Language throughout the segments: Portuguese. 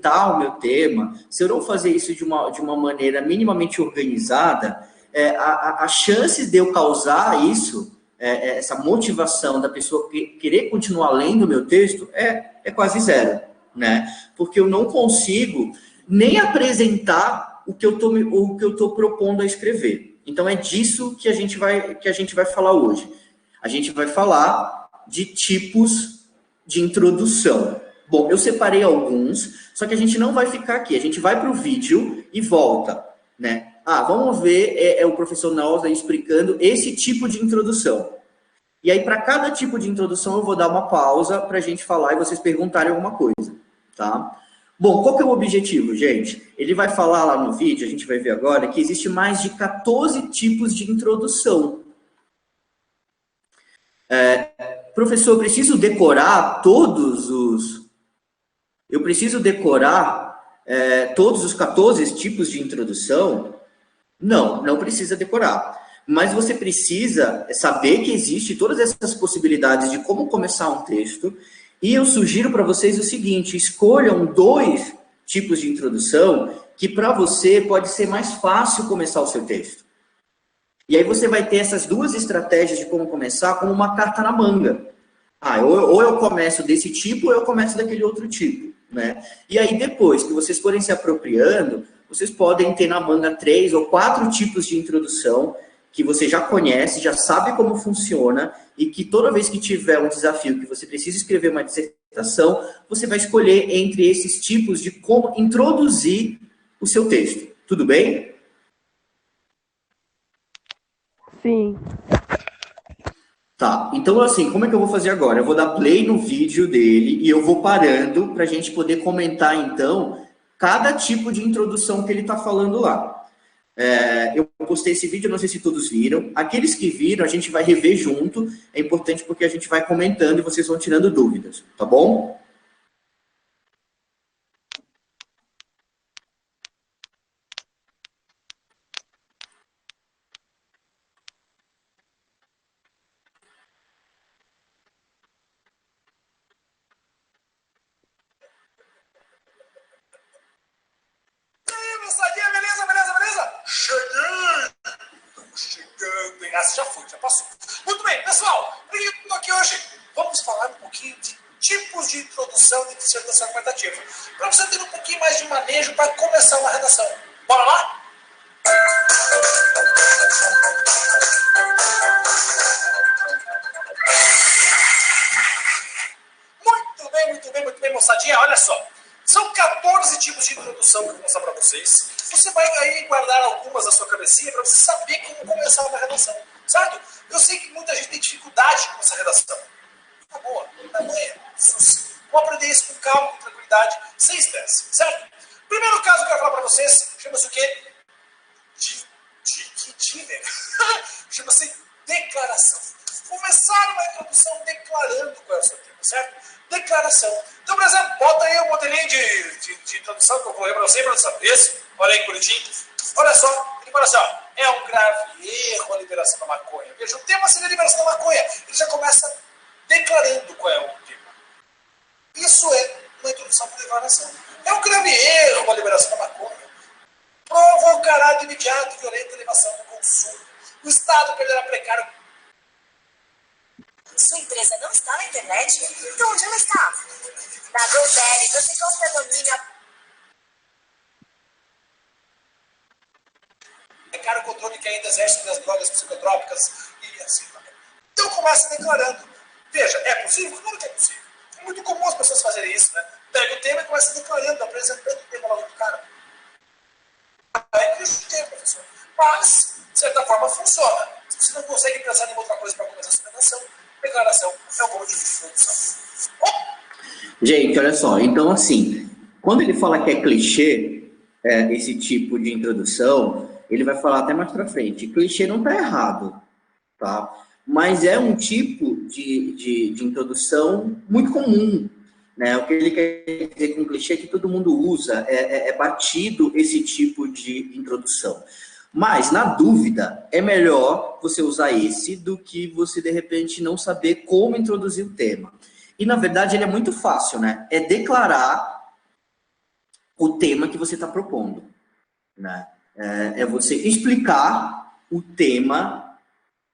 apresentar o meu tema, se eu não fazer isso de uma maneira minimamente organizada, a chance de eu causar isso, essa motivação da pessoa querer continuar lendo o meu texto é quase zero, né? Porque eu não consigo nem apresentar o que eu tô propondo a escrever. Então é disso que a gente vai falar hoje. A gente vai falar de tipos de introdução. Bom, eu separei alguns, só que a gente não vai ficar aqui. A gente vai para o vídeo e volta, né? Vamos ver o professor Nauza explicando esse tipo de introdução. E aí, para cada tipo de introdução, eu vou dar uma pausa para a gente falar e vocês perguntarem alguma coisa, tá? Bom, qual que é o objetivo, gente? Ele vai falar lá no vídeo, a gente vai ver agora, que existe mais de 14 tipos de introdução. Professor, eu preciso decorar todos os 14 tipos de introdução? Não precisa decorar. Mas você precisa saber que existe todas essas possibilidades de como começar um texto. E eu sugiro para vocês o seguinte: escolham 2 tipos de introdução que para você pode ser mais fácil começar o seu texto. E aí você vai ter essas 2 estratégias de como começar como uma carta na manga. Ou eu começo desse tipo, ou eu começo daquele outro tipo, né? E aí depois que vocês forem se apropriando, vocês podem ter na manga 3 ou 4 tipos de introdução que você já conhece, já sabe como funciona, e que toda vez que tiver um desafio que você precisa escrever uma dissertação, você vai escolher entre esses tipos de como introduzir o seu texto. Tudo bem? Sim. Tá, então assim, como é que eu vou fazer agora? Eu vou dar play no vídeo dele e eu vou parando para a gente poder comentar, então, cada tipo de introdução que ele está falando lá. Eu postei esse vídeo, não sei se todos viram. Aqueles que viram, a gente vai rever junto. É importante porque a gente vai comentando e vocês vão tirando dúvidas, tá bom? Moçadinha, beleza? Chegando, hein? Já passou. Muito bem, pessoal, eu estou aqui hoje. Vamos falar um pouquinho de tipos de introdução de dissertação argumentativa. Para você ter um pouquinho mais de manejo para começar uma redação. Bora lá? Muito bem, moçadinha. Olha só. São 14 tipos de introdução que eu vou mostrar para vocês. Você vai aí guardar algumas na sua cabecinha para você saber como começar uma redação, certo? Eu sei que muita gente tem dificuldade com essa redação. Tá boa, na manhã. Vamos aprender isso com calma, com tranquilidade, sem estresse, certo? Primeiro caso que eu quero falar para vocês, chama-se o quê? Chama-se declaração. Começar uma introdução declarando qual é o seu tema, certo? Declaração. Então, por exemplo, bota aí o modelinho de introdução que eu coloquei para você, produção. Esse, olha aí, bonitinho. Olha só, ele fala assim, ó, é um grave erro a liberação da maconha. Veja, o tema seria a liberação da maconha. Ele já começa declarando qual é o tema. Isso é uma introdução por declaração. É um grave erro a liberação da maconha. Provocará de imediato violenta elevação do consumo. O Estado perderá precário. Sua empresa não está na internet? Então onde ela está? Na GoDaddy você compra domínio. Precário o controle que ainda exerce das drogas psicotrópicas e assim também. Então começa declarando. Veja, é possível? Claro que é possível. É muito comum as pessoas fazerem isso, né? Pega o tema e começa declarando, apresentando o tema logo do cara. É isso que é, professor. Mas, de certa forma, funciona. Se você não consegue pensar em outra coisa para começar a sua redação, declaração é um bom tipo de introdução. Gente, olha só. Então, assim, quando ele fala que é clichê, esse tipo de introdução, ele vai falar até mais para frente. Clichê não está errado, tá? Mas é um tipo de introdução muito comum, né? O que ele quer dizer com clichê é que todo mundo usa, é batido esse tipo de introdução. Mas, na dúvida, é melhor você usar esse do que você, de repente, não saber como introduzir o tema. E, na verdade, ele é muito fácil, né? É declarar o tema que você está propondo, né? É você explicar o tema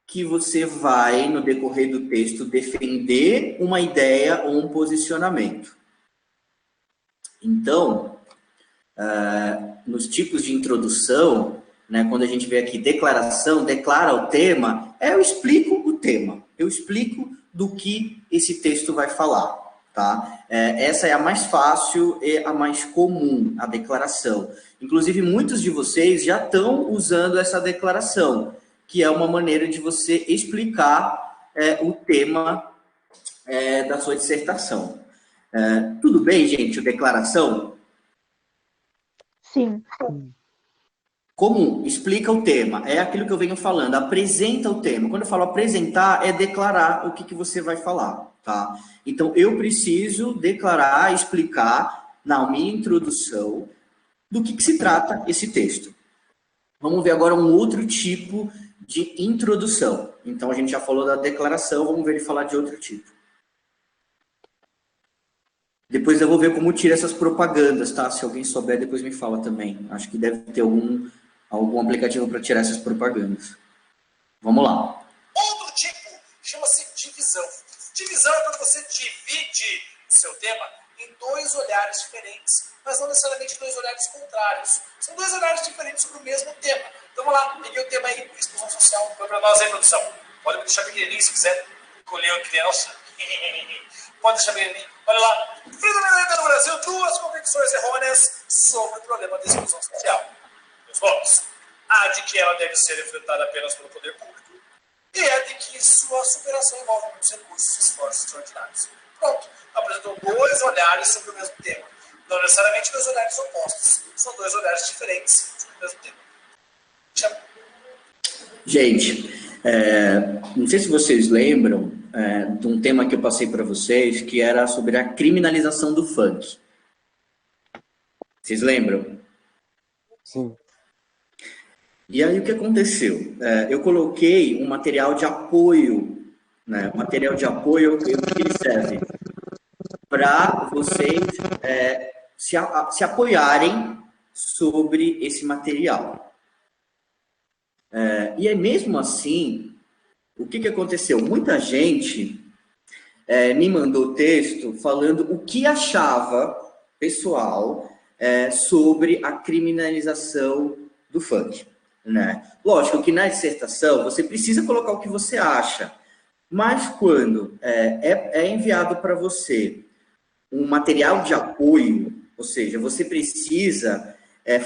que você vai, no decorrer do texto, defender uma ideia ou um posicionamento. Então, nos tipos de introdução, né, quando a gente vê aqui declaração, declara o tema, eu explico o tema, eu explico do que esse texto vai falar, tá? Essa é a mais fácil e a mais comum, a declaração. Inclusive, muitos de vocês já estão usando essa declaração, que é uma maneira de você explicar o tema da sua dissertação. Tudo bem, gente, declaração? Sim. Comum, explica o tema, é aquilo que eu venho falando, apresenta o tema. Quando eu falo apresentar, é declarar o que você vai falar, tá? Então, eu preciso declarar, explicar, na minha introdução, do que se trata esse texto. Vamos ver agora um outro tipo de introdução. Então, a gente já falou da declaração, vamos ver ele falar de outro tipo. Depois eu vou ver como tira essas propagandas, tá? Se alguém souber, depois me fala também. Acho que deve ter algum aplicativo para tirar essas propagandas. Vamos lá. Outro tipo chama-se divisão. Divisão é quando você divide o seu tema em dois olhares diferentes, mas não necessariamente dois olhares contrários. São dois olhares diferentes sobre o mesmo tema. Então vamos lá, peguei o tema aí, exclusão social, foi para nós aí, produção. Pode me deixar pequenininho se quiser colher uma criança. Pode deixar pequenininho. Olha lá. Predominante no Brasil, duas convicções errôneas sobre o problema da exclusão social. Meus votos. A de que ela deve ser enfrentada apenas pelo poder público e a de que sua superação envolve muitos recursos e esforços extraordinários. Pronto. Apresentou dois olhares sobre o mesmo tema. Não necessariamente dois olhares opostos. São dois olhares diferentes sobre o mesmo tema. Chama. Gente, não sei se vocês lembram de um tema que eu passei para vocês, que era sobre a criminalização do funk. Vocês lembram? Sim. E aí o que aconteceu? Eu coloquei um material de apoio, né? O material de apoio, o que ele serve? Para vocês se apoiarem sobre esse material. E é mesmo assim, o que aconteceu? Muita gente me mandou texto falando o que achava, pessoal, sobre a criminalização do funk, né? Lógico que na dissertação você precisa colocar o que você acha, mas quando é enviado para você um material de apoio, ou seja, você precisa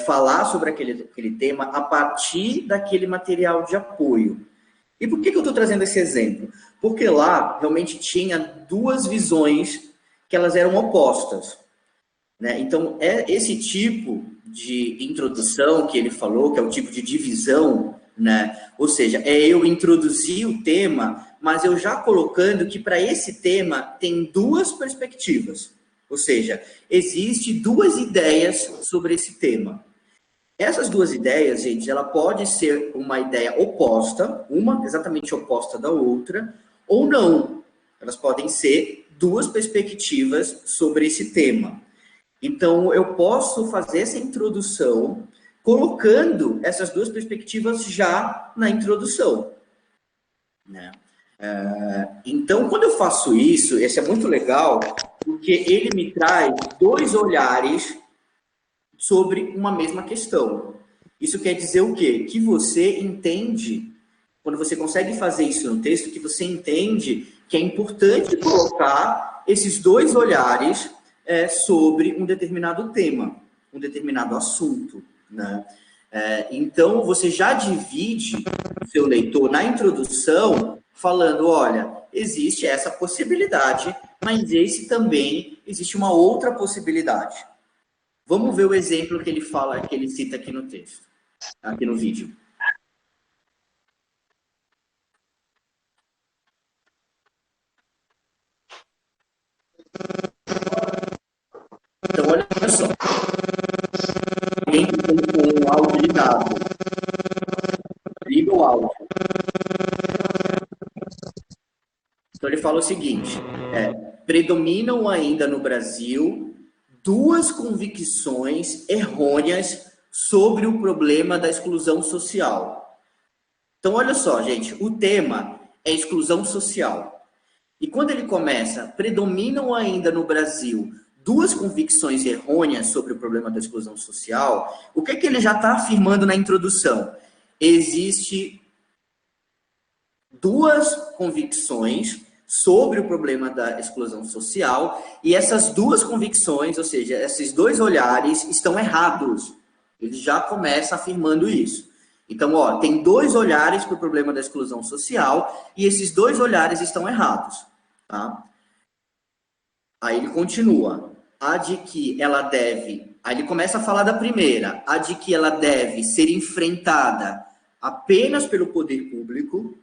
falar sobre aquele tema a partir daquele material de apoio. E por que eu estou trazendo esse exemplo? Porque lá realmente tinha duas visões que elas eram opostas, né? Então, esse tipo de introdução que ele falou, que é o tipo de divisão, né? Ou seja, eu introduzir o tema, mas eu já colocando que para esse tema tem duas perspectivas. Ou seja, existem duas ideias sobre esse tema. Essas duas ideias, gente, ela pode ser uma ideia oposta, uma exatamente oposta da outra, ou não. Elas podem ser duas perspectivas sobre esse tema. Então, eu posso fazer essa introdução colocando essas duas perspectivas já na introdução, né? Então, quando eu faço isso, esse é muito legal, porque ele me traz dois olhares sobre uma mesma questão. Isso quer dizer o quê? Que você entende, quando você consegue fazer isso no texto, que você entende que é importante colocar esses dois olhares sobre um determinado tema, um determinado assunto, né? Então, você já divide o seu leitor na introdução falando, olha, existe essa possibilidade, mas esse também existe uma outra possibilidade. Vamos ver o exemplo que ele fala, que ele cita aqui no texto, aqui no vídeo. Então, olha só. Entre com o áudio ligado. Liga o áudio. Então, ele fala o seguinte, predominam ainda no Brasil duas convicções errôneas sobre o problema da exclusão social. Então, olha só, gente, o tema é exclusão social. E quando ele começa, predominam ainda no Brasil duas convicções errôneas sobre o problema da exclusão social, o que é que ele já está afirmando na introdução? Existe duas convicções sobre o problema da exclusão social, e essas duas convicções, ou seja, esses dois olhares, estão errados. Ele já começa afirmando isso. Então, ó, tem dois olhares para o problema da exclusão social, e esses dois olhares estão errados. Tá? Aí ele continua. A de que ela deve... Aí ele começa a falar da primeira. A de que ela deve ser enfrentada apenas pelo poder público.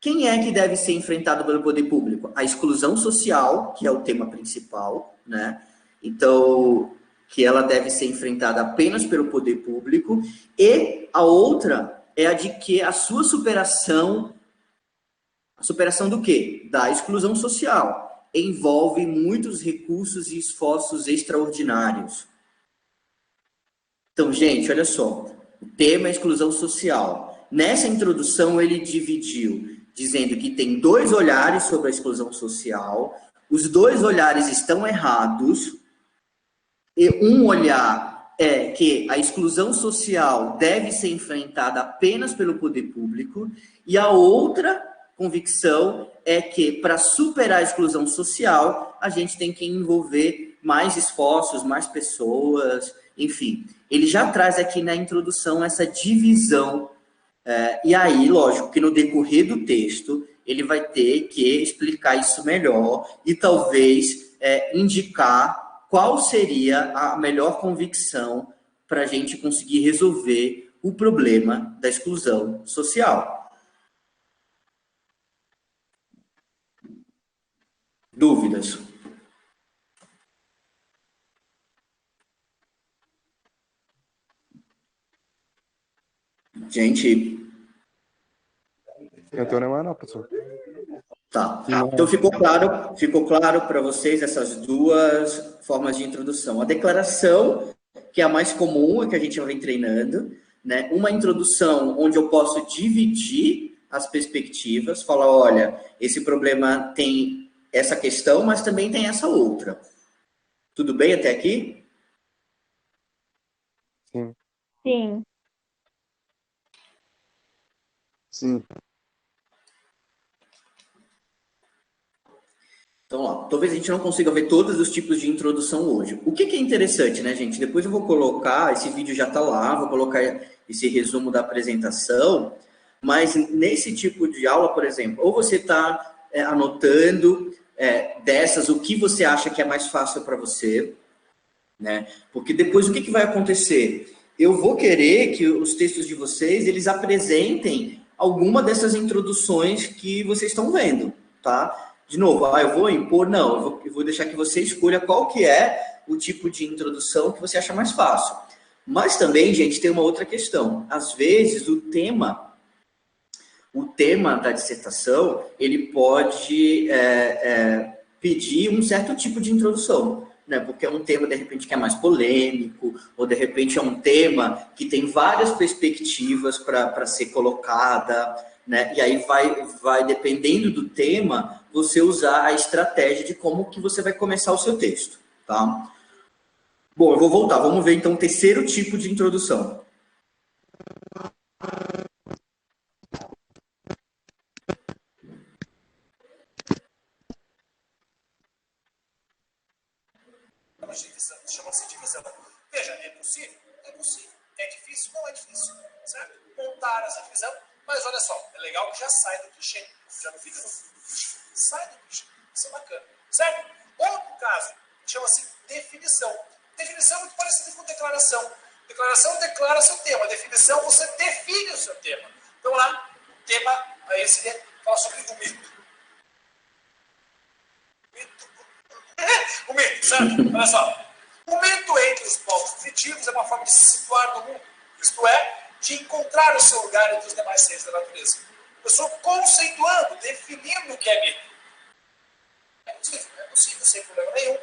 Quem é que deve ser enfrentado pelo poder público? A exclusão social, que é o tema principal, né? Então, que ela deve ser enfrentada apenas pelo poder público. E a outra é a de que a sua superação... A superação do quê? Da exclusão social. Envolve muitos recursos e esforços extraordinários. Então, gente, olha só. O tema é exclusão social. Nessa introdução, ele dividiu, dizendo que tem dois olhares sobre a exclusão social. Os dois olhares estão errados. E um olhar é que a exclusão social deve ser enfrentada apenas pelo poder público. E a outra convicção é que, para superar a exclusão social, a gente tem que envolver mais esforços, mais pessoas, enfim. Ele já traz aqui na introdução essa divisão. E aí, lógico, que no decorrer do texto, ele vai ter que explicar isso melhor e talvez indicar qual seria a melhor convicção para a gente conseguir resolver o problema da exclusão social. Dúvidas? Gente... Eu tenho nenhuma não, professor. Tá. Então ficou claro para vocês essas duas formas de introdução. A declaração, que é a mais comum e que a gente vem treinando, né? Uma introdução onde eu posso dividir as perspectivas, falar, olha, esse problema tem essa questão, mas também tem essa outra. Tudo bem até aqui? Sim. Sim. Sim. Então, ó, talvez a gente não consiga ver todos os tipos de introdução hoje. O que é interessante, né, gente? Depois eu vou colocar, esse vídeo já está lá, vou colocar esse resumo da apresentação, mas nesse tipo de aula, por exemplo, ou você está anotando dessas o que você acha que é mais fácil para você, né? Porque depois o que vai acontecer? Eu vou querer que os textos de vocês, eles apresentem alguma dessas introduções que vocês estão vendo, tá? De novo, eu vou impor? Não, eu vou deixar que você escolha qual que é o tipo de introdução que você acha mais fácil. Mas também, gente, tem uma outra questão. Às vezes, o tema da dissertação, ele pode pedir um certo tipo de introdução, né? Porque é um tema, de repente, que é mais polêmico, ou, de repente, é um tema que tem várias perspectivas para ser colocada, né? E aí vai, dependendo do tema, você usar a estratégia de como que você vai começar o seu texto, tá? Bom, eu vou voltar. Vamos ver, então, o terceiro tipo de introdução. Chama-se divisão. Veja, é possível? É possível. É difícil? Não é difícil. Certo? Montar essa divisão. Mas olha só, é legal que já sai do clichê. Já não fica no clichê. Sai do clichê. Isso é bacana. Certo? Outro caso, chama-se definição. Definição é muito parecida com declaração. Declaração declara seu tema. Definição, você define o seu tema. Então lá, o tema aí seria falar sobre o mito. O mito, certo? Olha só. O mito entre os povos primitivos é uma forma de se situar no mundo. Isto é, de encontrar o seu lugar entre os demais seres da natureza. Eu estou conceituando, definindo o que é mito. É possível, sem problema nenhum.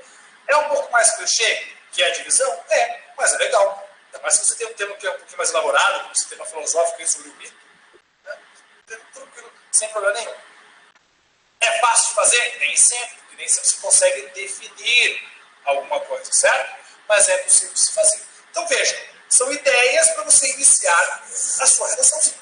É um pouco mais clichê que a divisão? É, mas é legal. Ainda mais se você tem um tema que é um pouquinho mais elaborado, como esse tema filosófico sobre o mito, né? Tranquilo, sem problema nenhum. É fácil de fazer? Nem sempre, porque nem sempre se consegue definir alguma coisa, certo? Mas é possível de se fazer. Então veja, são ideias para você iniciar a sua redaçãozinha.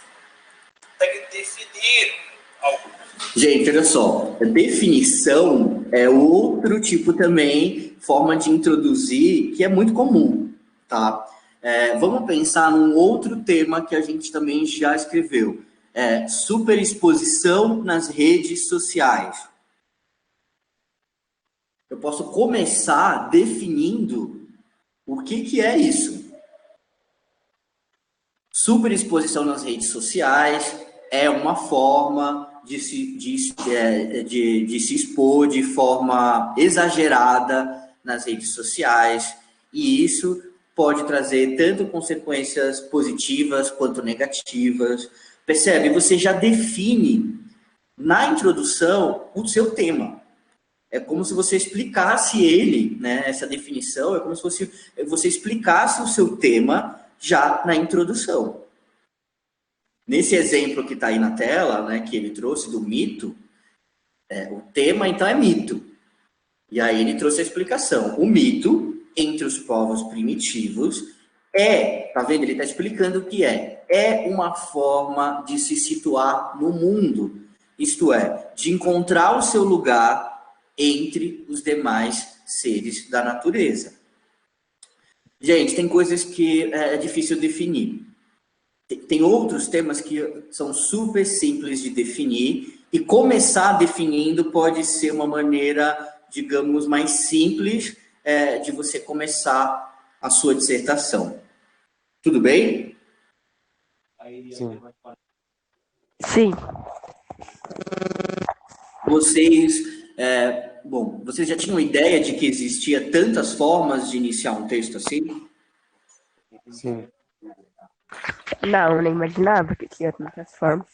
Tem que definir algo. Gente, olha só, definição é outro tipo também, forma de introduzir, que é muito comum, tá? Vamos pensar num outro tema que a gente também já escreveu. Superexposição nas redes sociais. Eu posso começar definindo o que é isso. Superexposição nas redes sociais é uma forma de se expor de forma exagerada nas redes sociais, e isso pode trazer tanto consequências positivas quanto negativas. Percebe? Você já define na introdução o seu tema. É como se você explicasse ele, né? Essa definição é como se fosse você explicasse o seu tema já na introdução. Nesse exemplo que está aí na tela, né, que ele trouxe do mito, o tema então é mito. E aí ele trouxe a explicação. O mito, entre os povos primitivos, tá vendo? Ele está explicando o que é. É uma forma de se situar no mundo. Isto é, de encontrar o seu lugar entre os demais seres da natureza. Gente, tem coisas que é difícil definir. Tem outros temas que são super simples de definir, e começar definindo pode ser uma maneira, digamos, mais simples de você começar a sua dissertação. Tudo bem? Sim. Sim. Vocês já tinham ideia de que existia tantas formas de iniciar um texto assim? Sim. Não, eu nem imaginava que tinha tantas formas.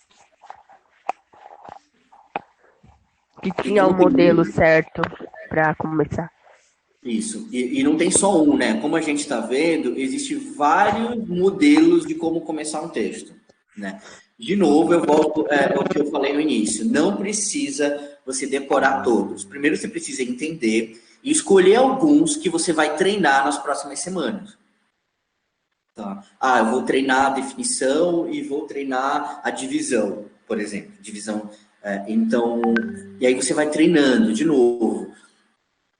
Que tinha um modelo certo para começar. Isso, e não tem só um, né? Como a gente está vendo, existem vários modelos de como começar um texto, né? De novo, eu volto ao que eu falei no início. Não precisa você decorar todos. Primeiro, você precisa entender e escolher alguns que você vai treinar nas próximas semanas. Tá? Eu vou treinar a definição e vou treinar a divisão, por exemplo. Divisão. E aí você vai treinando de novo.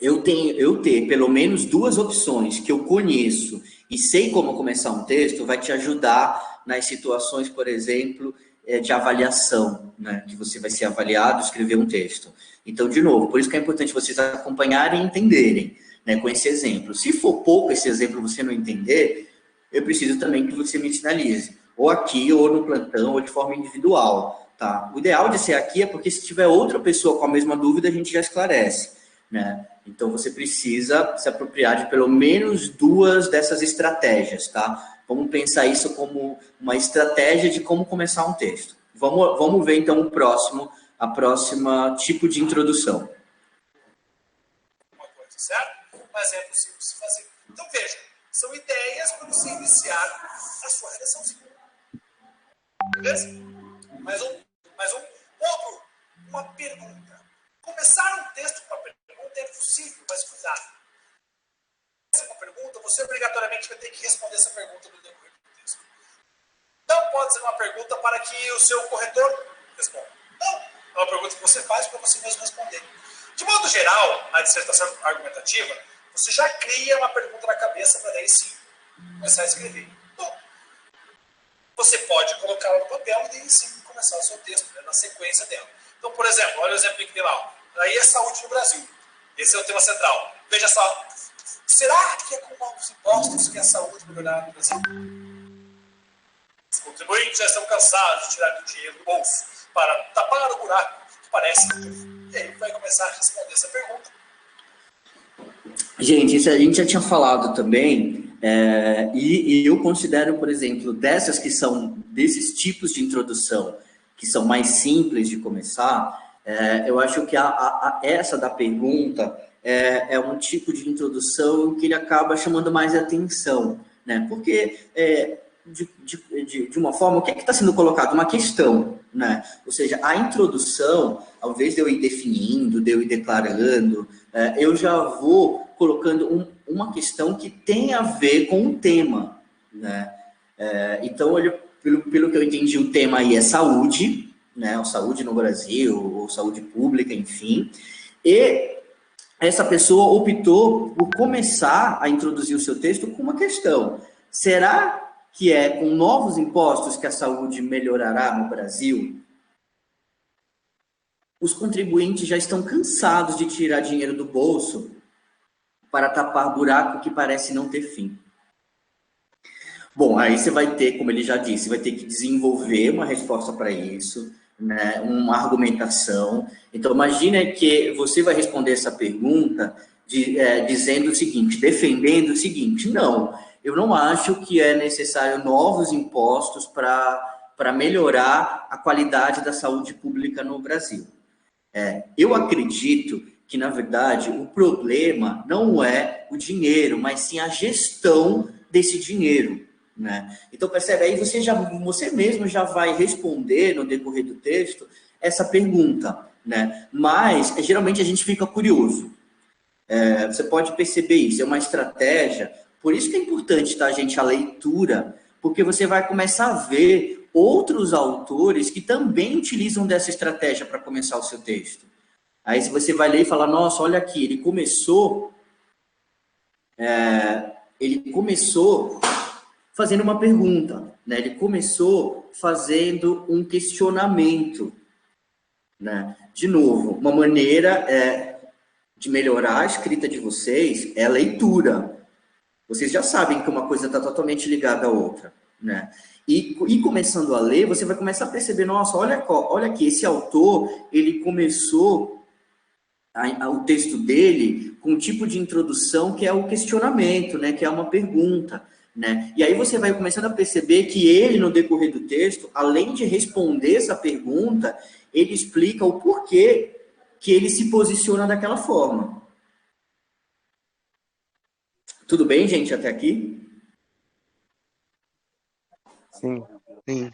Eu ter pelo menos duas opções que eu conheço e sei como começar um texto vai te ajudar nas situações, por exemplo, de avaliação, né? Que você vai ser avaliado, escrever um texto. Então, de novo, por isso que é importante vocês acompanharem e entenderem, né, com esse exemplo. Se for pouco esse exemplo você não entender, eu preciso também que você me sinalize, ou aqui, ou no plantão, ou de forma individual, tá? O ideal de ser aqui é porque se tiver outra pessoa com a mesma dúvida, a gente já esclarece, né? Então, você precisa se apropriar de pelo menos duas dessas estratégias, tá? Vamos pensar isso como uma estratégia de como começar um texto. Vamos ver, então, a próxima tipo de introdução. Uma coisa, certo? Mas é possível se fazer. Então, veja, são ideias para você iniciar a sua redaçãozinha. Beleza? Mais uma pergunta. Começar um texto com uma pergunta é possível, mas cuidado. Se é uma pergunta, você obrigatoriamente vai ter que responder essa pergunta no decorrer do texto. Não pode ser uma pergunta para que o seu corretor responda. Não. É uma pergunta que você faz para você mesmo responder. De modo geral, na dissertação argumentativa, você já cria uma pergunta na cabeça para daí sim começar a escrever. Bom, você pode colocá-la no papel e daí sim começar o seu texto, né, na sequência dela. Então, por exemplo, olha o exemplo que tem lá. Aí é saúde no Brasil. Esse é o tema central. Veja só. Será que é com novos impostos que a saúde melhorará no Brasil? Os contribuintes já estão cansados de tirar o dinheiro do bolso para tapar o buraco que parece. E aí vai começar a responder essa pergunta. Gente, isso a gente já tinha falado também, e eu considero, por exemplo, desses tipos de introdução, que são mais simples de começar, Eu acho que essa da pergunta é um tipo de introdução que ele acaba chamando mais atenção, né? Porque, de uma forma, o que está sendo colocado? Uma questão, né? Ou seja, a introdução, ao invés de eu ir definindo, de eu ir declarando, eu já vou colocando uma questão que tem a ver com o tema, né? Então, pelo que eu entendi, o tema aí é saúde, né? Ou saúde no Brasil, ou saúde pública, enfim. E essa pessoa optou por começar a introduzir o seu texto com uma questão. Será que é com novos impostos que a saúde melhorará no Brasil? Os contribuintes já estão cansados de tirar dinheiro do bolso para tapar buraco que parece não ter fim. Bom, aí você vai ter, como ele já disse, vai ter que desenvolver uma resposta para isso, né, uma argumentação. Então, imagina que você vai responder essa pergunta dizendo o seguinte, defendendo o seguinte: não, eu não acho que é necessário novos impostos para melhorar a qualidade da saúde pública no Brasil. Eu acredito que, na verdade, o problema não é o dinheiro, mas sim a gestão desse dinheiro, né? Então, percebe, aí você mesmo já vai responder no decorrer do texto essa pergunta, né? Mas, geralmente, a gente fica curioso. Você pode perceber isso, é uma estratégia. Por isso que é importante, tá, gente, a leitura, porque você vai começar a ver outros autores que também utilizam dessa estratégia para começar o seu texto. Aí se você vai ler e falar, nossa, olha aqui, ele começou fazendo uma pergunta, né? Ele começou fazendo um questionamento, né? De novo, uma maneira de melhorar a escrita de vocês é a leitura. Vocês já sabem que uma coisa está totalmente ligada à outra, né? E começando a ler, você vai começar a perceber, nossa, olha aqui, esse autor, ele começou o texto dele com um tipo de introdução que é o questionamento, né? Que é uma pergunta, né? E aí você vai começando a perceber que ele, no decorrer do texto, além de responder essa pergunta, ele explica o porquê que ele se posiciona daquela forma. Tudo bem, gente, até aqui? Sim. Sim.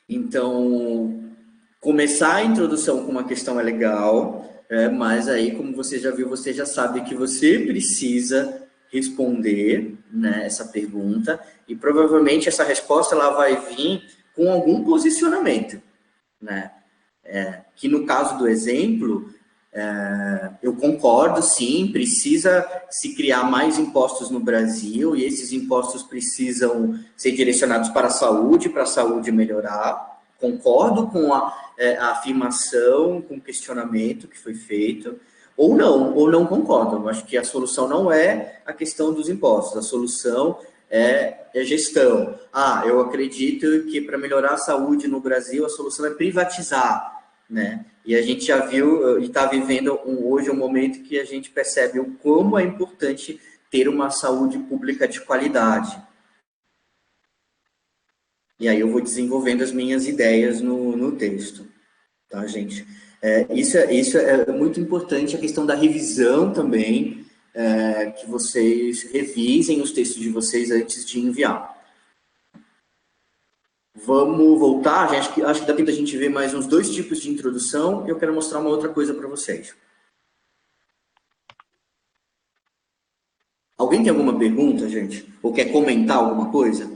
Então, começar a introdução com uma questão é legal, mas aí, como você já viu, você já sabe que você precisa responder, né, essa pergunta, e provavelmente essa resposta ela vai vir com algum posicionamento, né? Que no caso do exemplo, eu concordo, sim, precisa se criar mais impostos no Brasil e esses impostos precisam ser direcionados para a saúde melhorar. Concordo com a afirmação, com o questionamento que foi feito, ou não concordo. Eu acho que a solução não é a questão dos impostos, a solução é gestão. Eu acredito que para melhorar a saúde no Brasil, a solução é privatizar, né? E a gente já viu e está vivendo hoje um momento que a gente percebe o como é importante ter uma saúde pública de qualidade. E aí eu vou desenvolvendo as minhas ideias no texto, tá, gente? Isso é muito importante, a questão da revisão também, que vocês revisem os textos de vocês antes de enviar. Vamos voltar, gente, acho que dá tempo a gente ver mais uns 2 tipos de introdução e eu quero mostrar uma outra coisa para vocês. Alguém tem alguma pergunta, gente? Ou quer comentar alguma coisa?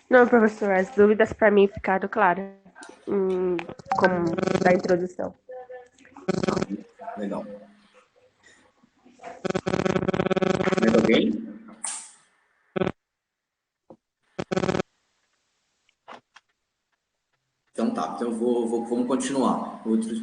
Não, professor, as dúvidas para mim ficaram claras, como da introdução. Legal. Mais alguém? Então tá, então vamos continuar. Outros.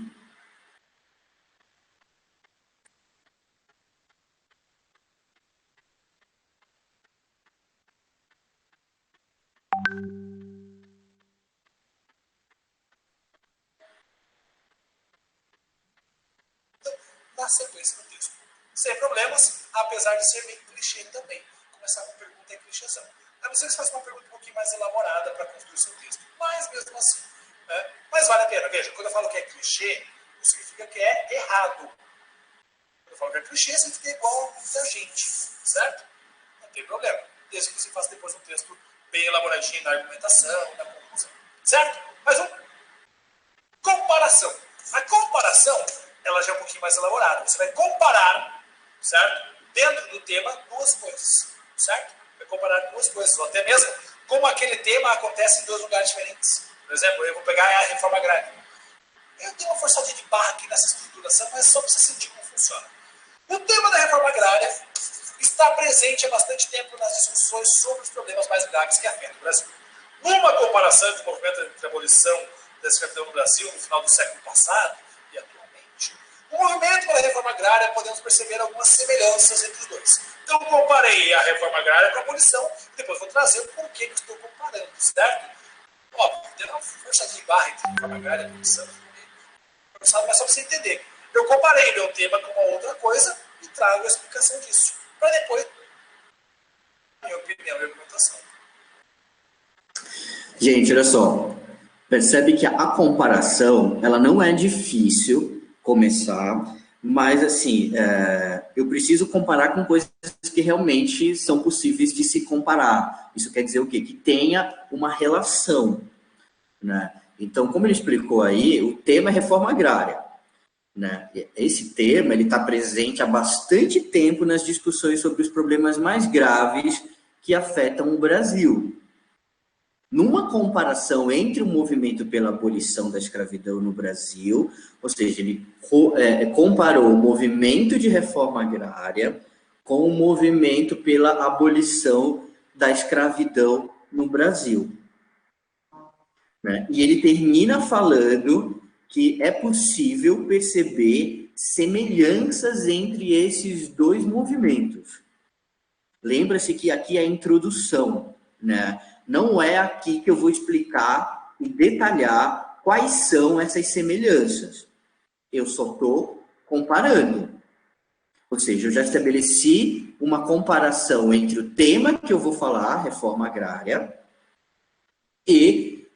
sequência do texto. Sem problemas, apesar de ser bem clichê também. Começar com pergunta é clichêzão. A não ser que você faça uma pergunta um pouquinho mais elaborada para construir o seu texto. Mas mesmo assim. Né? Mas vale a pena. Veja, quando eu falo que é clichê, não significa que é errado. Quando eu falo que é clichê, significa igual a muita gente. Certo? Não tem problema. Desde que você faça depois um texto bem elaboradinho na argumentação, na conclusão. Certo? Mais um. Comparação. A comparação, ela já é um pouquinho mais elaborada. Você vai comparar, certo? Dentro do tema, duas coisas. Certo? Vai comparar duas coisas. Ou até mesmo como aquele tema acontece em dois lugares diferentes. Por exemplo, eu vou pegar a reforma agrária. Eu tenho uma forçadinha de barra aqui nessa estruturação, mas só para você sentir como funciona. O tema da reforma agrária está presente há bastante tempo nas discussões sobre os problemas mais graves que afetam o Brasil. Numa comparação entre o movimento de abolição da escravidão no Brasil no final do século passado e atualmente, o movimento pela reforma agrária, podemos perceber algumas semelhanças entre os dois. Então, comparei a reforma agrária com a abolição e depois vou trazer o porquê que estou comparando, certo? Óbvio, tem uma força de barra entre a reforma agrária e a abolição, mas só para você entender. Eu comparei meu tema com uma outra coisa e trago a explicação disso, para depois minha opinião e argumentação. Gente, olha só. Percebe que a comparação, ela não é difícil começar, mas assim, eu preciso comparar com coisas que realmente são possíveis de se comparar. Isso quer dizer o quê? Que tenha uma relação, né? Então, como ele explicou aí, o tema é reforma agrária, né? Esse tema, ele está presente há bastante tempo nas discussões sobre os problemas mais graves que afetam o Brasil. Numa comparação entre o movimento pela abolição da escravidão no Brasil, ou seja, ele comparou o movimento de reforma agrária com o movimento pela abolição da escravidão no Brasil, né? E ele termina falando que é possível perceber semelhanças entre esses dois movimentos. Lembra-se que aqui é a introdução, né? Não é aqui que eu vou explicar e detalhar quais são essas semelhanças. Eu só estou comparando. Ou seja, eu já estabeleci uma comparação entre o tema que eu vou falar, reforma agrária, e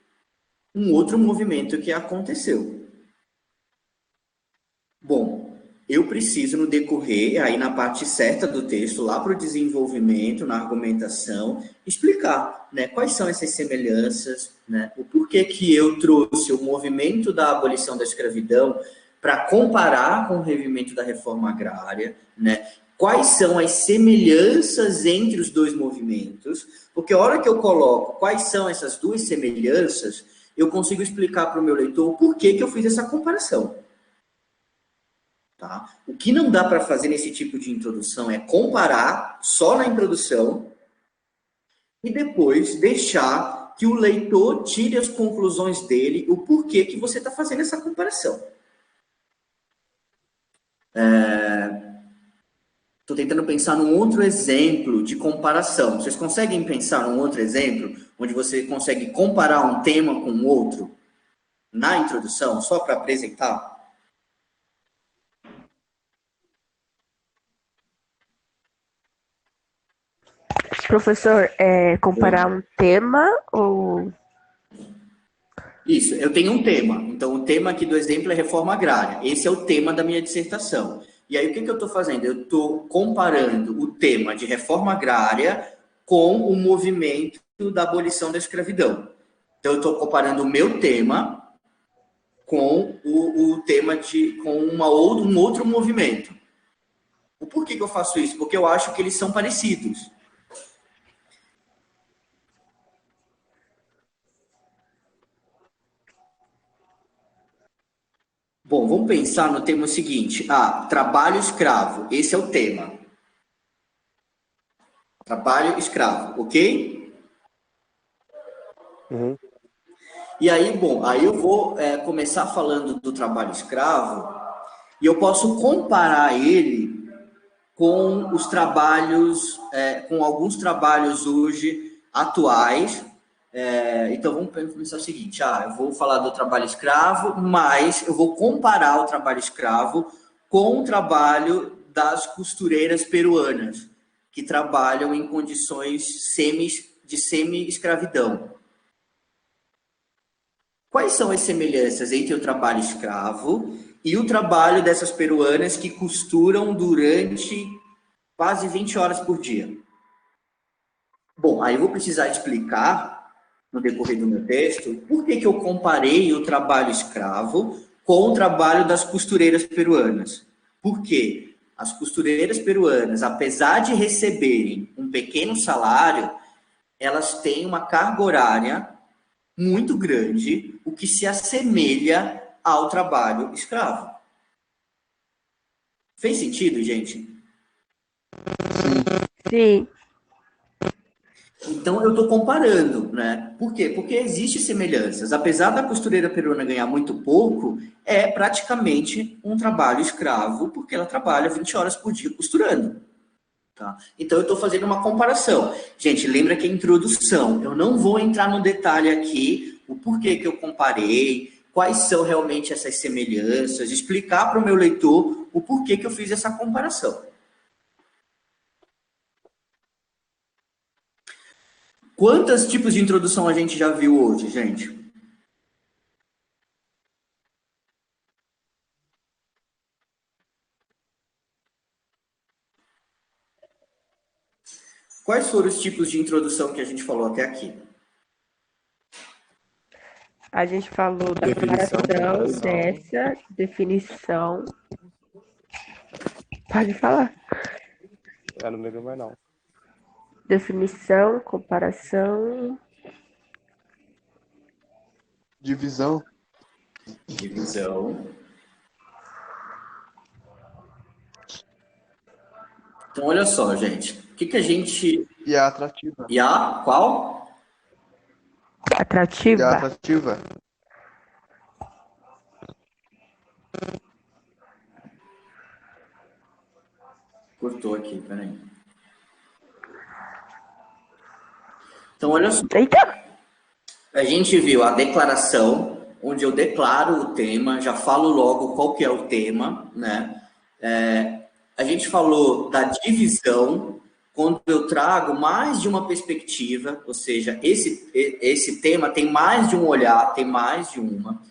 um outro movimento que aconteceu. Bom, eu preciso, no decorrer, aí na parte certa do texto, lá para o desenvolvimento, na argumentação, explicar, né, quais são essas semelhanças, né, o porquê que eu trouxe o movimento da abolição da escravidão para comparar com o movimento da reforma agrária, né, quais são as semelhanças entre os dois movimentos, porque a hora que eu coloco quais são essas duas semelhanças, eu consigo explicar para o meu leitor o porquê que eu fiz essa comparação. Tá? O que não dá para fazer nesse tipo de introdução é comparar só na introdução e depois deixar que o leitor tire as conclusões dele, o porquê que você está fazendo essa comparação. Estou tentando pensar num outro exemplo de comparação. Vocês conseguem pensar num outro exemplo onde você consegue comparar um tema com o outro na introdução, só para apresentar? Professor, comparar um tema ou... Isso, eu tenho um tema. Então, o tema aqui do exemplo é reforma agrária. Esse é o tema da minha dissertação. E aí, o que eu estou fazendo? Eu estou comparando o tema de reforma agrária com o movimento da abolição da escravidão. Então, eu estou comparando o meu tema com o tema com um outro movimento. Por que eu faço isso? Porque eu acho que eles são parecidos. Bom, vamos pensar no tema seguinte. Trabalho escravo. Esse é o tema. Trabalho escravo, ok? Uhum. E aí, bom, aí eu vou começar falando do trabalho escravo e eu posso comparar ele com os trabalhos, com alguns trabalhos hoje atuais. Então, vamos pensar o seguinte, eu vou falar do trabalho escravo, mas eu vou comparar o trabalho escravo com o trabalho das costureiras peruanas, que trabalham em condições de semi-escravidão. Quais são as semelhanças entre o trabalho escravo e o trabalho dessas peruanas que costuram durante quase 20 horas por dia? Bom, aí eu vou precisar explicar, no decorrer do meu texto, por que eu comparei o trabalho escravo com o trabalho das costureiras peruanas. Porque as costureiras peruanas, apesar de receberem um pequeno salário, elas têm uma carga horária muito grande, o que se assemelha ao trabalho escravo. Fez sentido, gente? Sim. Então, eu estou comparando, né? Por quê? Porque existem semelhanças. Apesar da costureira peruana ganhar muito pouco, é praticamente um trabalho escravo, porque ela trabalha 20 horas por dia costurando. Tá? Então, eu estou fazendo uma comparação. Gente, lembra que é introdução. Eu não vou entrar no detalhe aqui, o porquê que eu comparei, quais são realmente essas semelhanças, explicar para o meu leitor o porquê que eu fiz essa comparação. Quantos tipos de introdução a gente já viu hoje, gente? Quais foram os tipos de introdução que a gente falou até aqui? A gente falou da comparação dessa definição. Pode falar. Eu não lembro mais, não. Definição, comparação. Divisão. Divisão. Então, olha só, gente. O que a gente... E a atrativa. E a qual? Atrativa. E a atrativa. Cortou aqui, peraí. Então, olha só. Eita! A gente viu a declaração, onde eu declaro o tema, já falo logo qual que é o tema, né? A gente falou da divisão, quando eu trago mais de uma perspectiva, ou seja, esse tema tem mais de um olhar, tem mais de uma.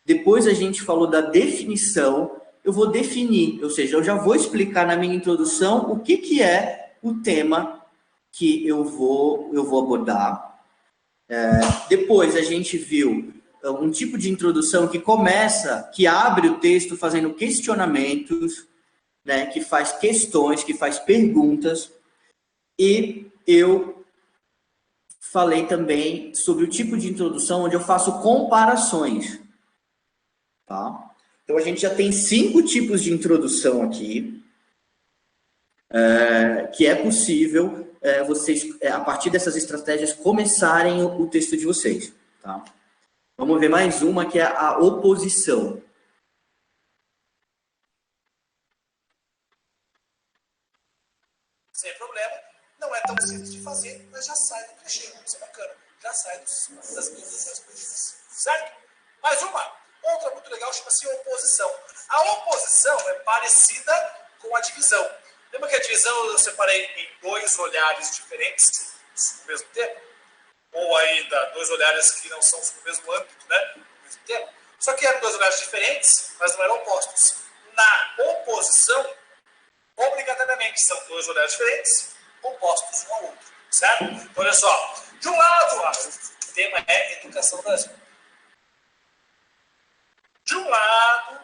Depois a gente falou da definição, eu vou definir, ou seja, eu já vou explicar na minha introdução o que é o tema que eu vou abordar. Depois a gente viu um tipo de introdução que abre o texto fazendo questionamentos, né, que faz questões, que faz perguntas, e eu falei também sobre o tipo de introdução onde eu faço comparações. Tá? Então a gente já tem 5 tipos de introdução aqui, que é possível vocês, a partir dessas estratégias, começarem o texto de vocês. Tá? Vamos ver mais uma, que é a oposição. Sem problema, não é tão simples de fazer, mas já sai do clichê, isso é bacana, já sai das introduções pedidas, certo? Mais uma, outra muito legal, chama-se oposição. A oposição é parecida com a divisão. Lembra que a divisão eu separei em 2 olhares diferentes no mesmo tempo? Ou ainda 2 olhares que não são no mesmo âmbito, né? No mesmo tempo? Só que eram 2 olhares diferentes, mas não eram opostos. Na oposição, obrigatoriamente são 2 olhares diferentes, opostos um ao outro, certo? Então, olha só, de um lado, o tema é educação no Brasil. De um lado,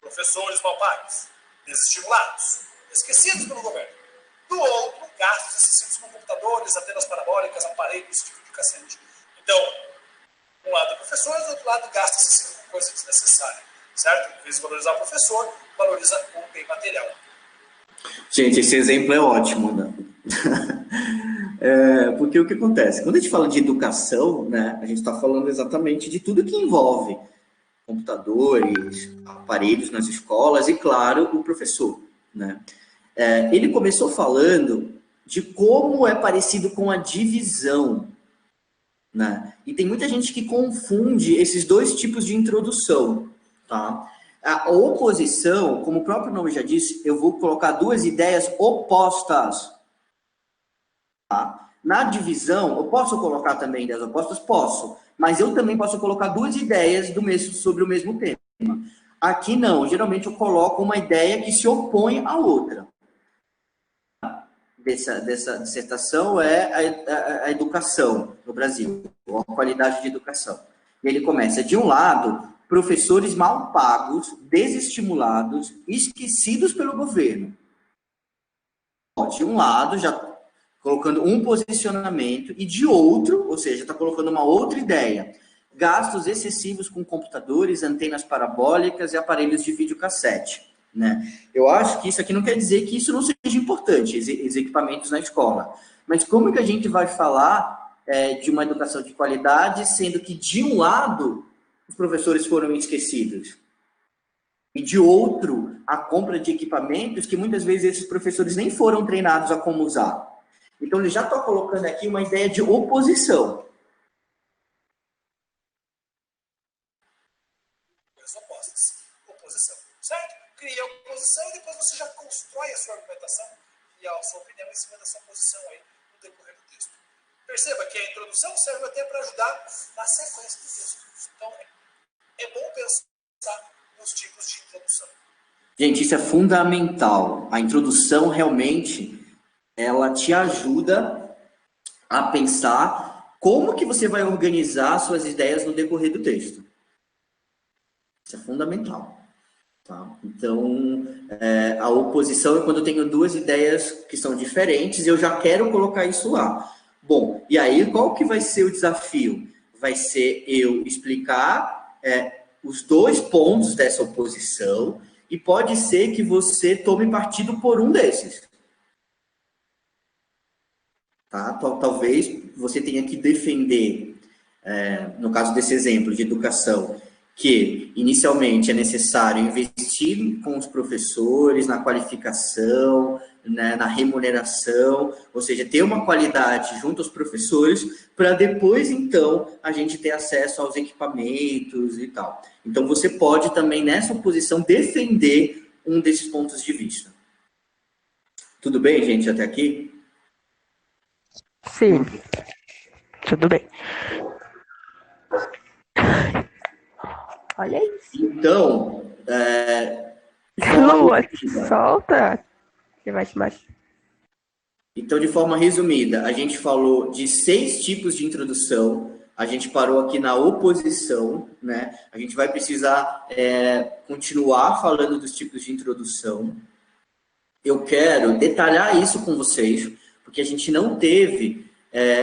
professores mal pagos, desestimulados, esquecidos pelo governo. Do outro, gastos excessivos com computadores, antenas parabólicas, aparelhos, tipo de cacete. Então, um lado professores, do outro lado, gastos excessivos com coisa desnecessária, certo? Em vez de valorizar o professor, valoriza o bem material. Gente, esse exemplo é ótimo, né? Porque o que acontece? Quando a gente fala de educação, né, a gente está falando exatamente de tudo que envolve computadores, aparelhos nas escolas e, claro, o professor, né? Ele começou falando de como é parecido com a divisão, né? E tem muita gente que confunde esses 2 tipos de introdução, tá? A oposição, como o próprio nome já disse, eu vou colocar duas ideias opostas. Tá? Na divisão, eu posso colocar também ideias opostas? Posso. Mas eu também posso colocar duas ideias sobre o mesmo tema. Aqui não, geralmente eu coloco uma ideia que se opõe à outra. Dessa dissertação é a educação no Brasil, a qualidade de educação. E ele começa, de um lado, professores mal pagos, desestimulados, esquecidos pelo governo. De um lado, já colocando um posicionamento, e de outro, ou seja, está colocando uma outra ideia. Gastos excessivos com computadores, antenas parabólicas e aparelhos de videocassete. Né? Eu acho que isso aqui não quer dizer que isso não seja importante, esses equipamentos na escola. Mas como que a gente vai falar de uma educação de qualidade, sendo que, de um lado, os professores foram esquecidos? E, de outro, a compra de equipamentos que, muitas vezes, esses professores nem foram treinados a como usar. Então, ele já está colocando aqui uma ideia de oposição. Coisas opostas. Oposição. Certo? Cria oposição e depois você já constrói a sua argumentação e a sua opinião em cima dessa posição aí no decorrer do texto. Perceba que a introdução serve até para ajudar na sequência do texto. Então, é bom pensar nos tipos de introdução. Gente, isso é fundamental. A introdução, realmente, ela te ajuda a pensar como que você vai organizar suas ideias no decorrer do texto. Isso é fundamental. Tá? Então, a oposição é quando eu tenho duas ideias que são diferentes e eu já quero colocar isso lá. Bom, e aí qual que vai ser o desafio? Vai ser eu explicar os dois pontos dessa oposição e pode ser que você tome partido por um desses. Tá? Talvez você tenha que defender, no caso desse exemplo de educação, que inicialmente é necessário investir com os professores na qualificação, né, na remuneração, ou seja, ter uma qualidade junto aos professores, para depois, então, a gente ter acesso aos equipamentos e tal. Então, você pode também, nessa posição, defender um desses pontos de vista. Tudo bem, gente, até aqui? Sim, tudo bem. Olha isso. Então, Lua, solta. Você vai te machucar. Então, de forma resumida, a gente falou de 6 tipos de introdução, a gente parou aqui na oposição, né? A gente vai precisar continuar falando dos tipos de introdução. Eu quero detalhar isso com vocês, porque a gente não teve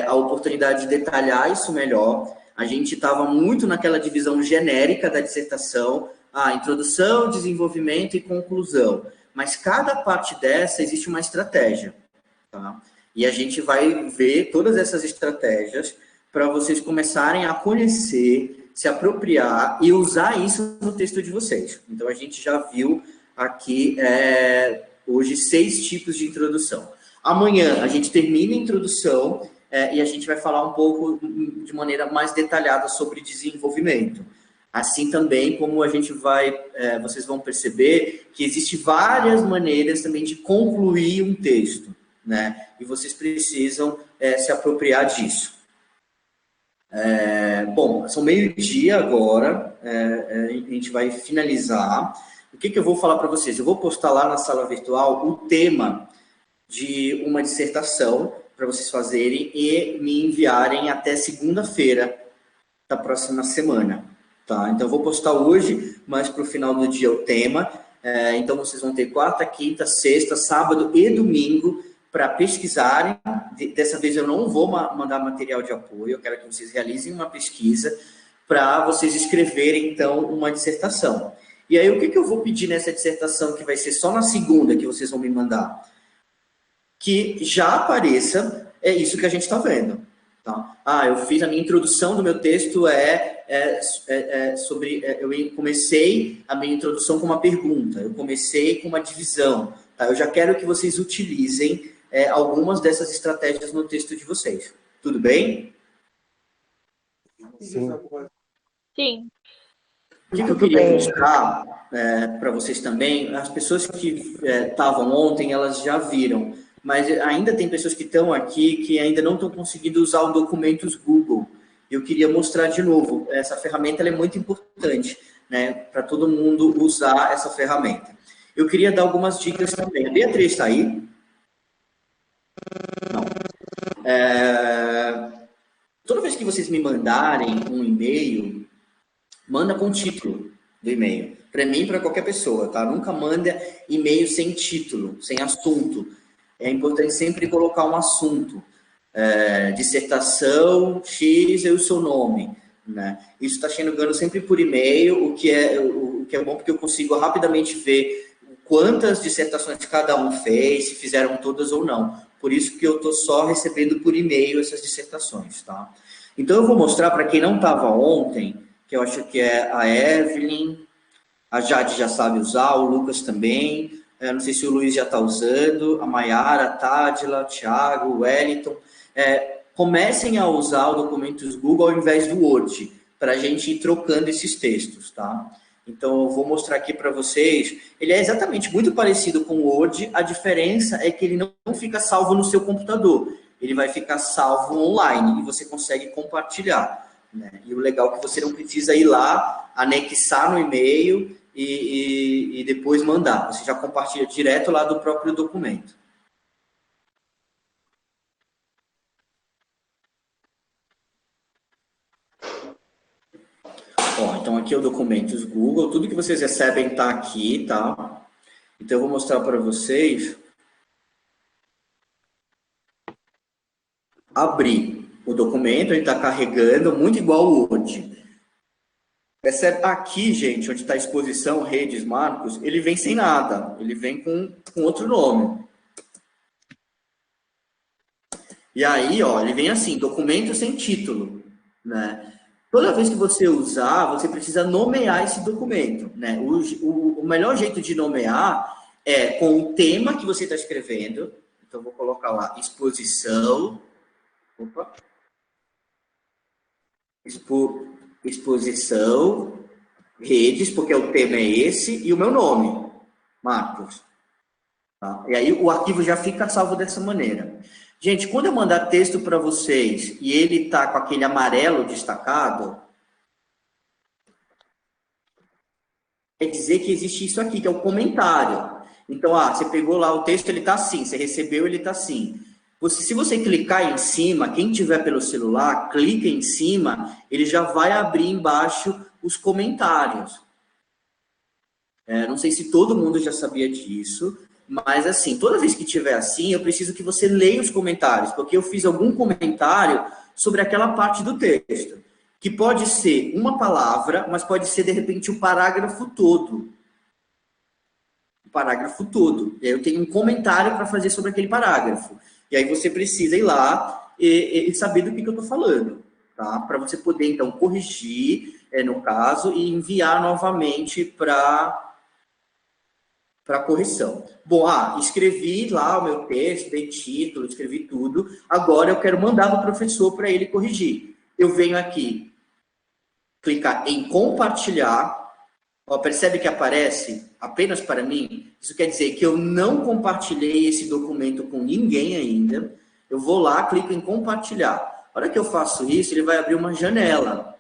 a oportunidade de detalhar isso melhor. A gente estava muito naquela divisão genérica da dissertação, introdução, desenvolvimento e conclusão. Mas cada parte dessa existe uma estratégia. Tá? E a gente vai ver todas essas estratégias para vocês começarem a conhecer, se apropriar e usar isso no texto de vocês. Então, a gente já viu aqui hoje 6 tipos de introdução. Amanhã a gente termina a introdução e a gente vai falar um pouco de maneira mais detalhada sobre desenvolvimento. Assim também como a gente vocês vão perceber que existem várias maneiras também de concluir um texto, né? E vocês precisam se apropriar disso. Bom, são 12:00 agora, a gente vai finalizar. O que eu vou falar para vocês? Eu vou postar lá na sala virtual o tema de uma dissertação para vocês fazerem e me enviarem até segunda-feira da próxima semana. Tá? Então, eu vou postar hoje, mas para o final do dia o tema. Então, vocês vão ter quarta, quinta, sexta, sábado e domingo para pesquisarem. Dessa vez eu não vou mandar material de apoio, eu quero que vocês realizem uma pesquisa para vocês escreverem, então, uma dissertação. E aí, o que eu vou pedir nessa dissertação, que vai ser só na segunda que vocês vão me mandar? Que já apareça isso que a gente está vendo. Tá? Eu fiz a minha introdução do meu texto sobre... eu comecei a minha introdução com uma pergunta, eu comecei com uma divisão. Tá? Eu já quero que vocês utilizem algumas dessas estratégias no texto de vocês. Tudo bem? Sim. Sim. O que eu Tudo queria bem. mostrar para vocês também, as pessoas que estavam ontem, elas já viram, mas ainda tem pessoas que estão aqui que ainda não estão conseguindo usar o Documentos Google. Eu queria mostrar de novo, essa ferramenta ela é muito importante, né, para todo mundo usar essa ferramenta. Eu queria dar algumas dicas também. A Beatriz está aí? Não. Toda vez que vocês me mandarem um e-mail, manda com o título do e-mail. Para mim, para qualquer pessoa, tá? Nunca manda e-mail sem título, sem assunto. É importante sempre colocar um assunto. Dissertação X é o seu nome, né? Isso está chegando sempre por e-mail, o que é bom porque eu consigo rapidamente ver quantas dissertações cada um fez, se fizeram todas ou não. Por isso que eu estou só recebendo por e-mail essas dissertações, tá? Então eu vou mostrar para quem não estava ontem, que eu acho que é a Evelyn, a Jade já sabe usar, o Lucas também, não sei se o Luiz já está usando, a Mayara, a Tádila, o Thiago, o Wellington. Comecem a usar o Documentos Google ao invés do Word, para a gente ir trocando esses textos, tá? Então, eu vou mostrar aqui para vocês. Ele é exatamente muito parecido com o Word, a diferença é que ele não fica salvo no seu computador, ele vai ficar salvo online e você consegue compartilhar, né? E o legal é que você não precisa ir lá, anexar no e-mail e depois mandar. Você já compartilha direto lá do próprio documento. Então aqui é o Documentos Google, tudo que vocês recebem está aqui, tá? Então eu vou mostrar para vocês. Abrir o documento, ele está carregando, muito igual o Word. Percebe aqui, gente, onde está a exposição, redes, marcos, ele vem sem nada, ele vem com outro nome. E aí, ó, ele vem assim, documento sem título, né? Toda vez que você usar, você precisa nomear esse documento, né? O melhor jeito de nomear é com o tema que você está escrevendo. Então, vou colocar lá, exposição. Opa. Exposição, redes, porque o tema é esse, e o meu nome, Marcos. Tá? E aí, o arquivo já fica salvo dessa maneira. Gente, quando eu mandar texto para vocês e ele está com aquele amarelo destacado, quer dizer que existe isso aqui, que é o comentário. Então, você pegou lá o texto, ele está assim, você recebeu, ele está assim. Se você clicar em cima, quem tiver pelo celular, clica em cima, ele já vai abrir embaixo os comentários. Não sei se todo mundo já sabia disso, mas assim, toda vez que tiver assim, eu preciso que você leia os comentários, porque eu fiz algum comentário sobre aquela parte do texto, que pode ser uma palavra, mas pode ser, de repente, o parágrafo todo. O parágrafo todo. Eu tenho um comentário para fazer sobre aquele parágrafo. E aí você precisa ir lá e saber do que eu estou falando, tá? Para você poder, então, corrigir, no caso, e enviar novamente para correção. Bom, escrevi lá o meu texto, dei título, escrevi tudo. Agora eu quero mandar para o professor para ele corrigir. Eu venho aqui, clicar em compartilhar. Percebe que aparece apenas para mim? Isso quer dizer que eu não compartilhei esse documento com ninguém ainda. Eu vou lá, clico em compartilhar. A hora que eu faço isso, ele vai abrir uma janela.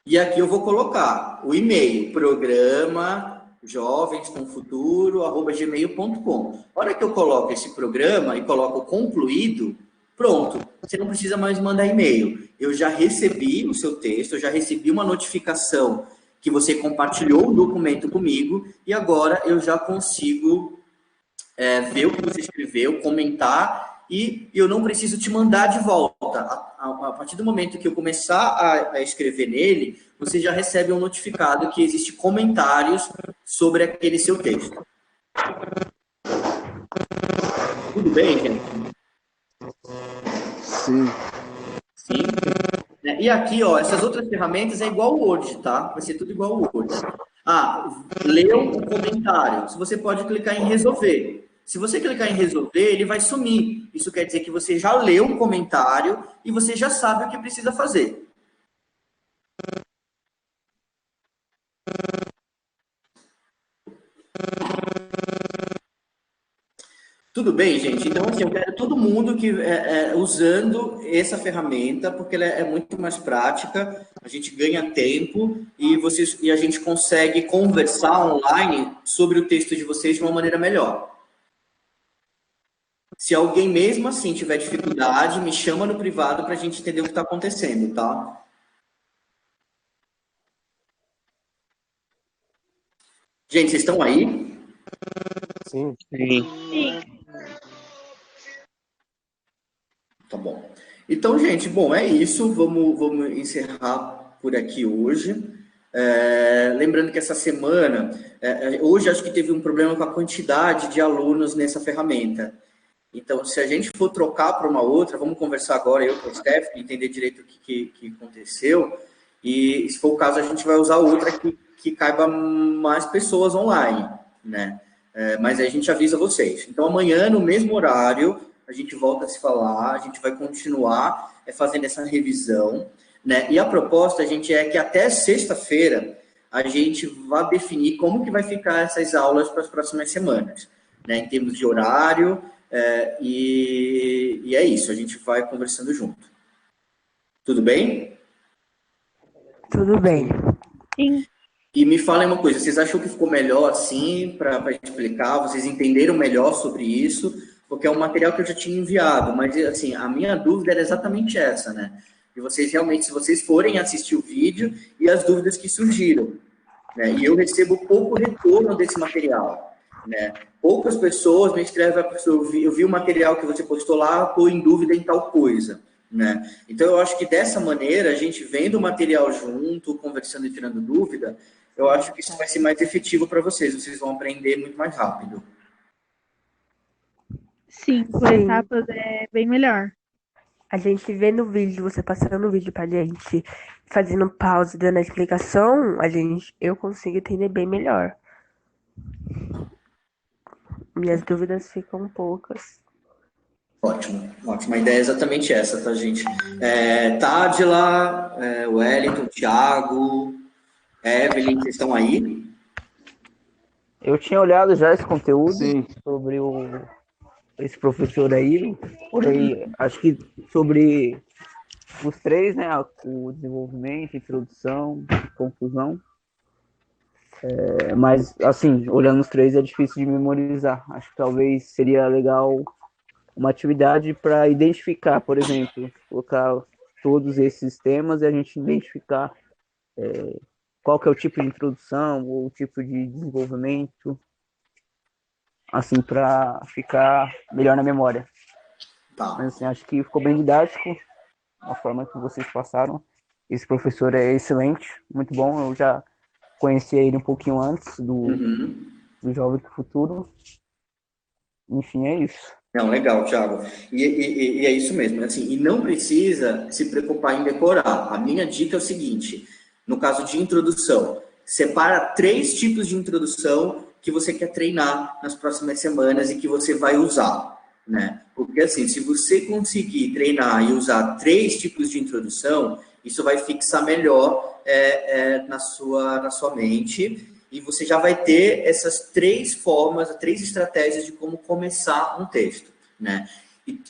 E aqui eu vou colocar o e-mail, programa jovenscomfuturo@gmail.com. A hora que eu coloco esse programa e coloco concluído, pronto, você não precisa mais mandar e-mail. Eu já recebi o seu texto, eu já recebi uma notificação que você compartilhou o documento comigo e agora eu já consigo ver o que você escreveu, comentar e eu não preciso te mandar de volta. A partir do momento que eu começar a escrever nele, você já recebe um notificado que existe comentários sobre aquele seu texto. Tudo bem, gente? Sim. Sim. E aqui, essas outras ferramentas é igual o Word, tá? Vai ser tudo igual o Word. Leu o comentário. Você pode clicar em resolver. Se você clicar em resolver, ele vai sumir. Isso quer dizer que você já leu o comentário e você já sabe o que precisa fazer. Tudo bem, gente? Então, assim, eu quero todo mundo que usando essa ferramenta, porque ela é muito mais prática, a gente ganha tempo e a gente consegue conversar online sobre o texto de vocês de uma maneira melhor. Se alguém mesmo assim tiver dificuldade, me chama no privado para a gente entender o que está acontecendo, tá? Gente, vocês estão aí? Sim. Tá bom. Então, gente, bom, é isso. Vamos encerrar por aqui hoje. Lembrando que essa semana, hoje acho que teve um problema com a quantidade de alunos nessa ferramenta. Então, se a gente for trocar para uma outra, vamos conversar agora, eu com o Stephanie, entender direito o que aconteceu. E, se for o caso, a gente vai usar outra que caiba mais pessoas online, né? Mas aí a gente avisa vocês. Então, amanhã, no mesmo horário, a gente volta a se falar, a gente vai continuar fazendo essa revisão, né? E a proposta, gente, é que até sexta-feira a gente vá definir como que vai ficar essas aulas para as próximas semanas, né? Em termos de horário, e é isso, a gente vai conversando junto. Tudo bem? Tudo bem. Sim. E me falem uma coisa, vocês acham que ficou melhor assim, para explicar? Vocês entenderam melhor sobre isso? Porque é um material que eu já tinha enviado, mas assim, a minha dúvida era exatamente essa, né? E vocês realmente, se vocês forem assistir o vídeo e as dúvidas que surgiram, né? E eu recebo pouco retorno desse material, né? Poucas pessoas me escrevem, eu vi o material que você postou lá, estou em dúvida em tal coisa, né? Então, eu acho que dessa maneira, a gente vendo o material junto, conversando e tirando dúvida, eu acho que isso vai ser mais efetivo para vocês vão aprender muito mais rápido. Sim, por etapas é bem melhor. A gente vendo o vídeo, você passando o vídeo pra gente, fazendo pausa, dando a explicação, eu consigo entender bem melhor. Minhas dúvidas ficam poucas. Ótimo, ótimo. A ideia é exatamente essa, tá, gente? Tádila, Wellington, Thiago, Evelyn, vocês estão aí? Eu tinha olhado já esse conteúdo Sim. sobre esse professor aí, porém, acho que sobre os três, né? O desenvolvimento, introdução, conclusão. Mas, assim, olhando os três é difícil de memorizar. Acho que talvez seria legal uma atividade para identificar, por exemplo, colocar todos esses temas e a gente identificar qual que é o tipo de introdução ou o tipo de desenvolvimento, assim, para ficar melhor na memória. Tá. Mas, assim, acho que ficou bem didático a forma que vocês passaram. Esse professor é excelente, muito bom. Eu já conhecia ele um pouquinho antes do Jovem do Futuro. Enfim, é isso. Não, legal, Thiago. E é isso mesmo. Assim, e não precisa se preocupar em decorar. A minha dica é o seguinte, no caso de introdução, separa 3 tipos de introdução que você quer treinar nas próximas semanas e que você vai usar, né? Porque, assim, se você conseguir treinar e usar 3 tipos de introdução, isso vai fixar melhor na sua mente e você já vai ter essas 3 formas, 3 estratégias de como começar um texto, né?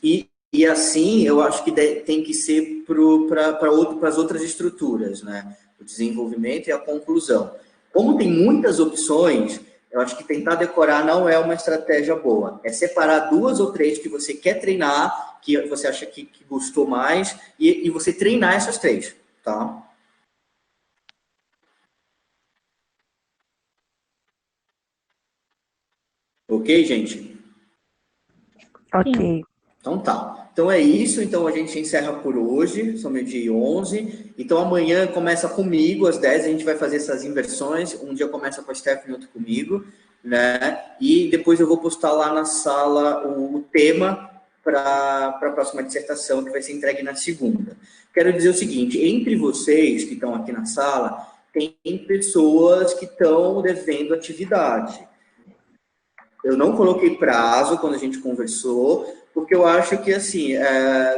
E assim, eu acho que tem que ser para as outras estruturas, né? O desenvolvimento e a conclusão. Como tem muitas opções, eu acho que tentar decorar não é uma estratégia boa. É separar 2 ou 3 que você quer treinar, que você acha que gostou mais, e você treinar essas 3, tá? Ok, gente? Ok. Então tá. Então é isso. Então a gente encerra por hoje. São 12h11. Então amanhã começa comigo, às 10 a gente vai fazer essas inversões. Um dia começa com a Stephanie, outro comigo, né? E depois eu vou postar lá na sala o tema para a próxima dissertação, que vai ser entregue na segunda. Quero dizer o seguinte, entre vocês que estão aqui na sala, tem pessoas que estão devendo atividade. Eu não coloquei prazo quando a gente conversou, porque eu acho que, assim,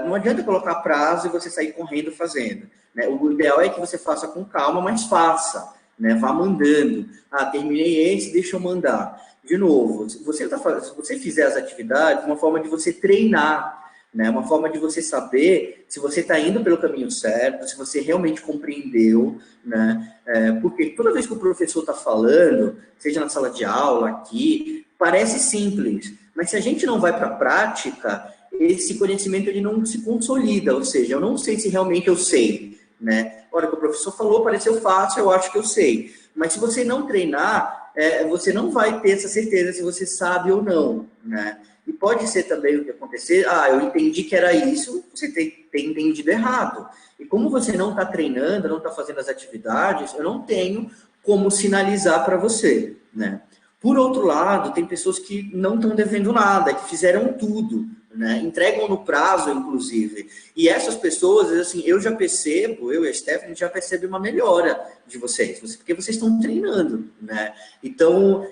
não adianta colocar prazo e você sair correndo fazendo, né? O ideal é que você faça com calma, mas faça, né? Vá mandando. Ah, terminei esse, deixa eu mandar. De novo, se você fizer as atividades, uma forma de você treinar, né? Uma forma de você saber se você está indo pelo caminho certo, se você realmente compreendeu, né? Porque toda vez que o professor está falando, seja na sala de aula, aqui, parece simples, mas se a gente não vai para a prática, esse conhecimento ele não se consolida, ou seja, eu não sei se realmente eu sei, né? A hora que o professor falou, pareceu fácil, eu acho que eu sei. Mas se você não treinar, você não vai ter essa certeza se você sabe ou não, né? E pode ser também o que acontecer, eu entendi que era isso, você tem entendido errado. E como você não está treinando, não está fazendo as atividades, eu não tenho como sinalizar para você, né? Por outro lado, tem pessoas que não estão devendo nada, que fizeram tudo, né? Entregam no prazo, inclusive. E essas pessoas, assim, eu e a Stephanie já percebe uma melhora de vocês, porque vocês estão treinando, né? Então,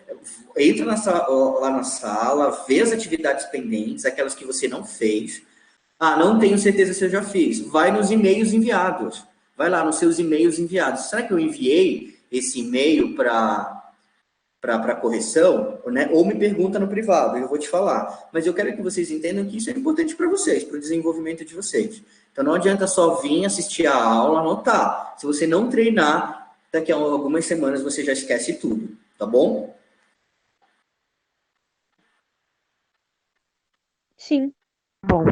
entra lá na sala, vê as atividades pendentes, aquelas que você não fez. Não tenho certeza se eu já fiz. Vai nos e-mails enviados. Vai lá nos seus e-mails enviados. Será que eu enviei esse e-mail para correção, né? Ou me pergunta no privado, eu vou te falar. Mas eu quero que vocês entendam que isso é importante para vocês, para o desenvolvimento de vocês. Então, não adianta só vir assistir a aula, anotar. Se você não treinar, daqui a algumas semanas você já esquece tudo, tá bom? Sim. Bom,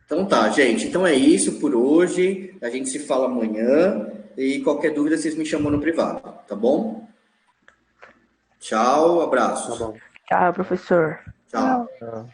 Então tá, gente. Então é isso por hoje. A gente se fala amanhã. E qualquer dúvida, vocês me chamam no privado, tá bom? Tchau, abraços. Tá bom. tchau, professor. Tchau. Tchau.